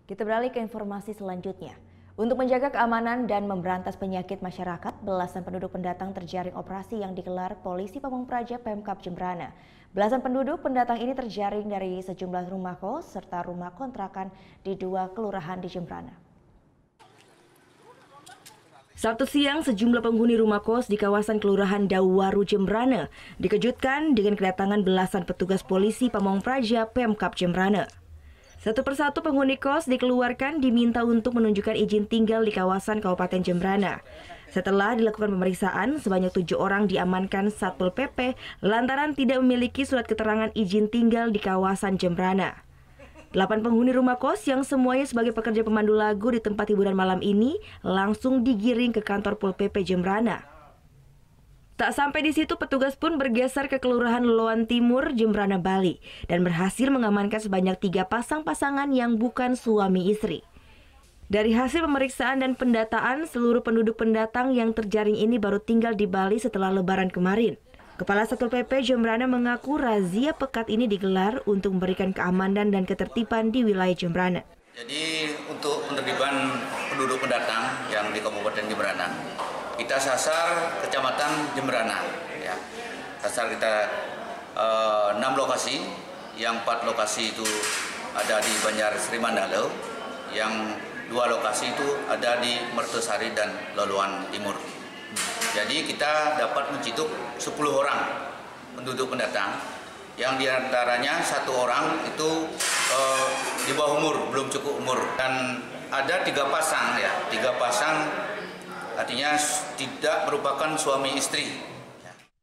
Kita beralih ke informasi selanjutnya. Untuk menjaga keamanan dan memberantas penyakit masyarakat, belasan penduduk pendatang terjaring operasi yang digelar Polisi Pamung Praja Pemkab Jembrana. Belasan penduduk pendatang ini terjaring dari sejumlah rumah kos serta rumah kontrakan di 2 kelurahan di Jembrana. Sabtu siang, sejumlah penghuni rumah kos di kawasan Kelurahan Dawaru Jembrana dikejutkan dengan kedatangan belasan petugas polisi Pamung Praja Pemkab Jembrana. Satu persatu penghuni kos dikeluarkan diminta untuk menunjukkan izin tinggal di kawasan Kabupaten Jembrana. Setelah dilakukan pemeriksaan, sebanyak 7 orang diamankan Satpol PP lantaran tidak memiliki surat keterangan izin tinggal di kawasan Jembrana. 8 penghuni rumah kos yang semuanya sebagai pekerja pemandu lagu di tempat hiburan malam ini langsung digiring ke kantor Pol PP Jembrana. Tak sampai di situ, petugas pun bergeser ke Kelurahan Loan Timur, Jembrana, Bali dan berhasil mengamankan sebanyak 3 pasang pasangan yang bukan suami istri. Dari hasil pemeriksaan dan pendataan, seluruh penduduk pendatang yang terjaring ini baru tinggal di Bali setelah Lebaran kemarin. Kepala Satpol PP Jembrana mengaku razia pekat ini digelar untuk memberikan keamanan dan ketertiban di wilayah Jembrana. Jadi untuk penertiban penduduk pendatang yang di Kabupaten Jembrana, kita sasar Kecamatan Jembrana. Ya. Sasar kita 6 lokasi, yang 4 lokasi itu ada di Banjar Sri Mandalo, yang 2 lokasi itu ada di Mertosari dan Loluan Timur. Jadi kita dapat menciduk 10 orang penduduk pendatang, yang diantaranya 1 orang itu di bawah umur, belum cukup umur, dan ada 3 pasang, ya, 3 pasang. Artinya tidak merupakan suami istri.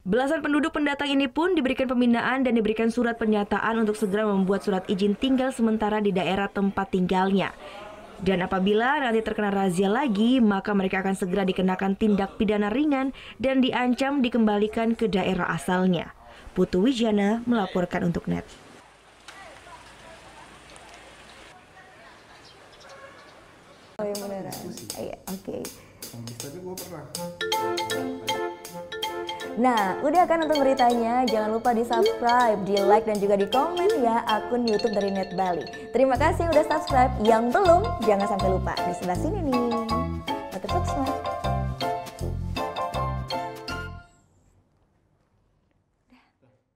Belasan penduduk pendatang ini pun diberikan pembinaan dan diberikan surat pernyataan untuk segera membuat surat izin tinggal sementara di daerah tempat tinggalnya. Dan apabila nanti terkena razia lagi, maka mereka akan segera dikenakan tindak pidana ringan dan diancam dikembalikan ke daerah asalnya. Putu Wijana melaporkan untuk NET. Oh yang beneran? Iya, oke. Nah, udah kan untuk beritanya? Jangan lupa di subscribe, di like dan juga di komen ya akun YouTube dari Net Bali. Terima kasih udah subscribe. Yang belum, jangan sampai lupa di sebelah sini nih. Tetap sukses.